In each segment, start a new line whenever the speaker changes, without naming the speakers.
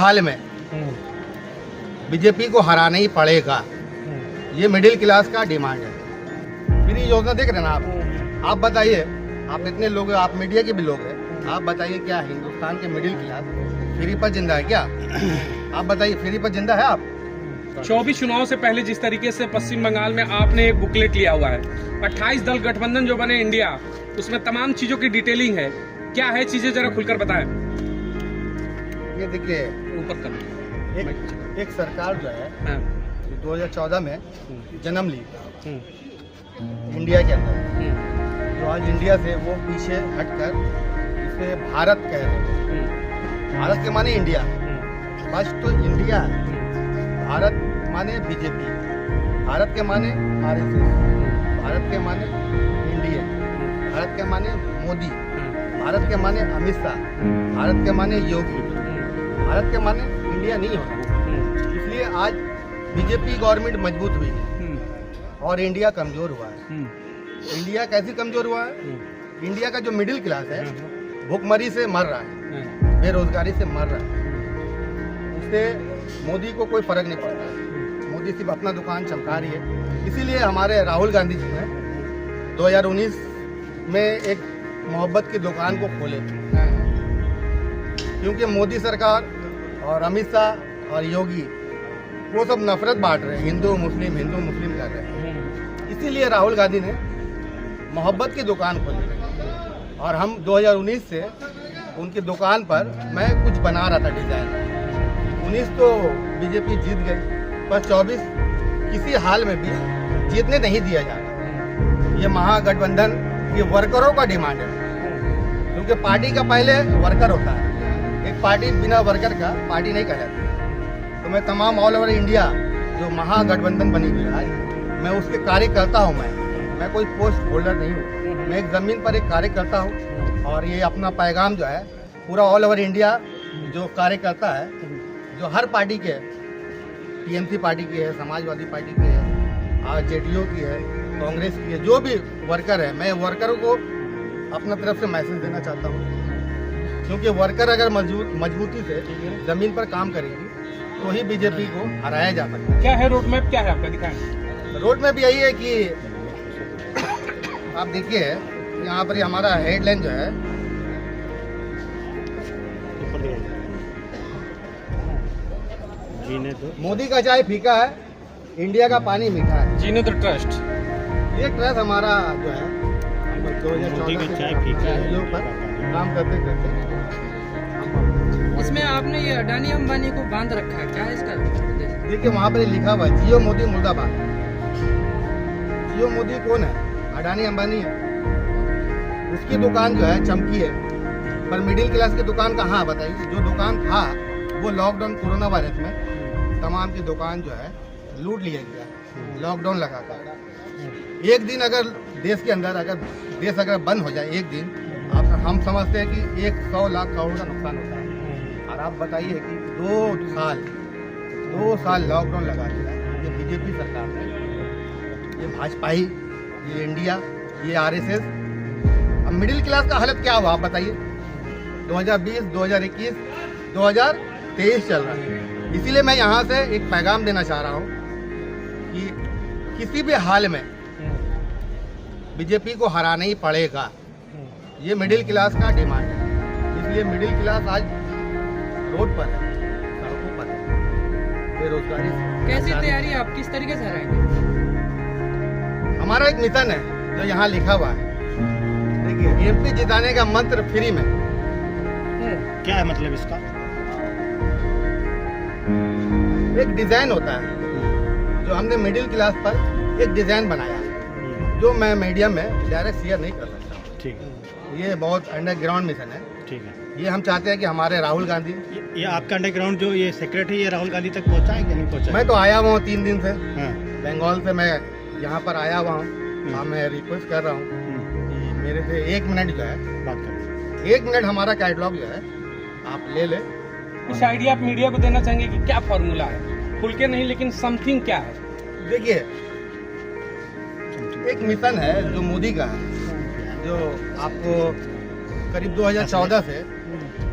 हाल में बीजेपी को हराना ही पड़ेगा, ये मिडिल क्लास का डिमांड है। फ्री योजना देख रहे हैं ना आप बताइए, आप इतने लोग हैं, आप मीडिया के भी लोग हैं, आप बताइए क्या हिंदुस्तान के मिडिल क्लास फ्री पर जिंदा है क्या? आप बताइए, फ्री पर जिंदा है आप?
24 चुनाव से पहले जिस तरीके से पश्चिम बंगाल में आपने एक बुकलेट लिया हुआ है, 28 दल गठबंधन जो बने इंडिया, उसमें तमाम चीजों की डिटेलिंग है, क्या है चीजें जरा खुलकर बताएं।
ये देखिए,
ऊपर कर
एक सरकार जो है
हाँ।
2014 में जन्म ली इंडिया के अंदर, जो आज इंडिया से वो पीछे हटकर इसे भारत कह रहे हैं। भारत के माने इंडिया, फर्स्ट तो इंडिया है, भारत माने बीजेपी, भारत के माने आरएसएस, भारत के माने इंडिया, भारत के माने मोदी, भारत के माने अमित शाह, भारत के माने योगी, भारत के माने इंडिया नहीं होता। इसलिए आज बीजेपी गवर्नमेंट मजबूत हुई है और इंडिया कमजोर हुआ है। इंडिया कैसे कमजोर हुआ है? इंडिया का जो मिडिल क्लास है भूखमरी से मर रहा है, बेरोजगारी से मर रहा है, उससे मोदी को कोई फर्क नहीं पड़ता है। मोदी सिर्फ अपना दुकान चमका रही है। इसीलिए हमारे राहुल गांधी जी ने 2019 में एक मोहब्बत की दुकान को खोले, क्योंकि मोदी सरकार और अमित शाह और योगी वो सब नफरत बांट रहे हैं, हिंदू मुस्लिम कर रहे हैं। इसीलिए राहुल गांधी ने मोहब्बत की दुकान खोली और हम 2019 से उनकी दुकान पर मैं कुछ बना रहा था डिजाइन। 19 तो बीजेपी जीत गई, पर 24 किसी हाल में भी जीतने नहीं दिया जाएगा। ये महागठबंधन ये वर्करों का डिमांड है, क्योंकि पार्टी का पहले वर्कर होता है, एक पार्टी बिना वर्कर का पार्टी नहीं कहलाती। तो मैं तमाम ऑल ओवर इंडिया जो महागठबंधन बनी हुई है, मैं उसके कार्यकर्ता हूँ। मैं कोई पोस्ट होल्डर नहीं हूँ, मैं एक ज़मीन पर एक कार्यकर्ता हूँ। और ये अपना पैगाम जो है पूरा ऑल ओवर इंडिया जो कार्यकर्ता है, जो हर पार्टी के, टीएमसी पार्टी की है, समाजवादी पार्टी की है, आरजेडीओ की है, कांग्रेस की है, जो भी वर्कर है, मैं वर्करों को अपना तरफ से मैसेज देना चाहता हूँ। क्योंकि वर्कर अगर मजबूती से ज़मीन पर काम करेगी तो ही बीजेपी को हराया जा सकता है।
क्या है रोड मैप, क्या है आपका, दिखाएं।
रोड मैप यही है कि आप देखिए यहाँ पर हमारा हेडलाइन जो है, मोदी का चाय फीका है, इंडिया का पानी मीठा है।
जीने तो ट्रस्ट,
ये ट्रस्ट हमारा जो है 2014 के सहयोग पर काम करते करते,
इसमें आपने ये अडानी अंबानी को बांध रखा है, क्या है इसका उद्देश्य?
देखिए वहाँ पर लिखा हुआ है जियो मोदी मुर्दाबाद। जियो मोदी कौन है? अडानी अंबानी है। उसकी दुकान जो है चमकी है, पर मिडिल क्लास की दुकान कहाँ है बताइए? जो दुकान था वो लॉकडाउन कोरोना वायरस में तमाम की दुकान जो है लूट लिया गया, लॉकडाउन लगाकर। एक दिन अगर देश के अंदर देश अगर बंद हो जाए एक दिन, हम समझते हैं कि 100 लाख करोड़ का नुकसान होता है। और आप बताइए कि 2 साल लॉकडाउन लगा दिया ये बीजेपी सरकार ने, ये भाजपा ही, ये इंडिया, ये आरएसएस। अब मिडिल क्लास का हालत क्या हुआ आप बताइए? 2020, 2021, 2023 चल रहा है। इसीलिए मैं यहाँ से एक पैगाम देना चाह रहा हूँ कि किसी भी हाल में बीजेपी को हराना ही पड़ेगा, ये मिडिल क्लास का डिमांड है। इसलिए मिडिल क्लास आज रोड पर है, सड़कों पर है, बेरोजगारी से।
कैसी तैयारी आप किस तरीके से हराएंगे?
हमारा एक मिशन है जो यहाँ लिखा हुआ है। देखिए, एमपी जिताने का मंत्र फ्री में।
क्या है मतलब इसका?
एक डिजाइन होता है जो हमने मिडिल क्लास पर एक डिजाइन बनाया है, जो मैं मीडिया में डायरेक्ट शेयर नहीं कर सकता।
ठीक है,
ये बहुत अंडरग्राउंड मिशन है।
ठीक है।
ये हम चाहते हैं कि हमारे राहुल गांधी,
ये आपका अंडरग्राउंड जो ये सीक्रेट है, ये राहुल गांधी तक पहुंचा है कि नहीं पहुंचा?
मैं तो आया हुआ हूँ 3 दिन से,
हाँ।
बंगाल से मैं यहाँ पर आया हुआ हूँ। मैं रिक्वेस्ट कर रहा हूँ कि मेरे से 1 मिनट जो है
बात करें।
1 मिनट हमारा कैटलॉग जो है आप ले ले।
कुछ आइडिया आप मीडिया को देना चाहेंगे कि क्या फॉर्मूला है, खुल के नहीं लेकिन समथिंग क्या है?
देखिए, एक मिशन है जो मोदी का है, जो आपको करीब 2014 से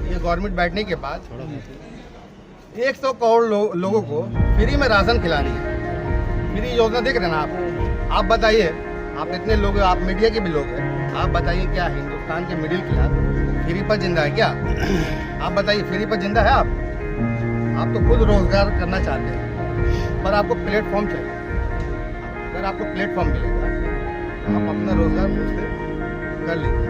ये गवर्नमेंट बैठने के बाद 100 करोड़ लोगों को फ्री में राशन खिला रही है। फ्री योजना देख रहे हैं ना आप बताइए, आप इतने लोग, आप मीडिया के भी लोग हैं, आप बताइए क्या हिंदुस्तान के मिडिल क्लास फ्री पर जिंदा है क्या? आप बताइए, फ्री पर जिंदा है आप तो खुद रोजगार करना चाहते हैं, पर आपको प्लेटफॉर्म चाहिए। अगर आपको प्लेटफॉर्म मिलेगा तो आप अपना रोजगार खुद से कर लीजिए।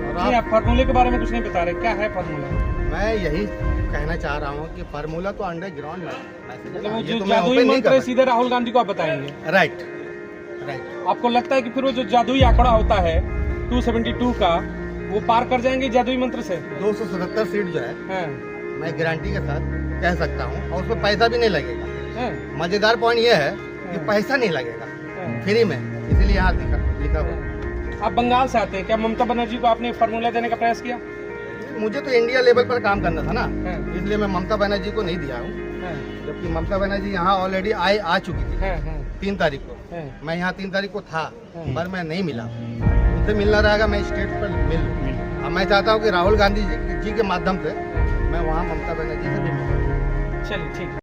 और
नहीं, आप फार्मूले के बारे में कुछ नहीं बता रहे, क्या है फार्मूला?
मैं यही कहना चाह रहा हूँ कि फार्मूला तो अंडरग्राउंड
मतलब वो
है,
जो
ये तो मैं
जादुई
ओपन नहीं
मंत्र
कर
है सीधे राहुल गांधी को आप बताएंगे?
राइट।
आपको लगता है कि फिर वो जो जादुई आंकड़ा होता है 272 का, वो पार कर जाएंगे जादुई मंत्र से?
277 सीट जो है
हाँ,
मैं गारंटी के साथ कह सकता हूँ, और उसमें पैसा भी नहीं लगेगा।
हाँ,
मजेदार पॉइंट ये है कि पैसा नहीं लगेगा
हाँ।
फ्री में, इसलिए यहाँ लिखा हुआ।
आप बंगाल से आते हैं, क्या ममता बनर्जी को आपने फार्मूला देने का प्रयास किया?
मुझे तो इंडिया लेवल पर काम करना था ना,
हाँ,
इसलिए मैं ममता बनर्जी को नहीं दिया हूँ,
हाँ,
जबकि ममता बनर्जी यहाँ ऑलरेडी आ चुकी थी
हाँ, हाँ,
3 तारीख को।
हाँ।
मैं यहाँ 3 तारीख को था,
हाँ।
पर मैं नहीं मिला। उनसे मिलना रहेगा, मैं स्टेट पर मिल लूँ। अब मैं चाहता हूँ कि राहुल गांधी जी के माध्यम से मैं वहाँ ममता बनर्जी से भी मिलूँ।
चलिए ठीक है।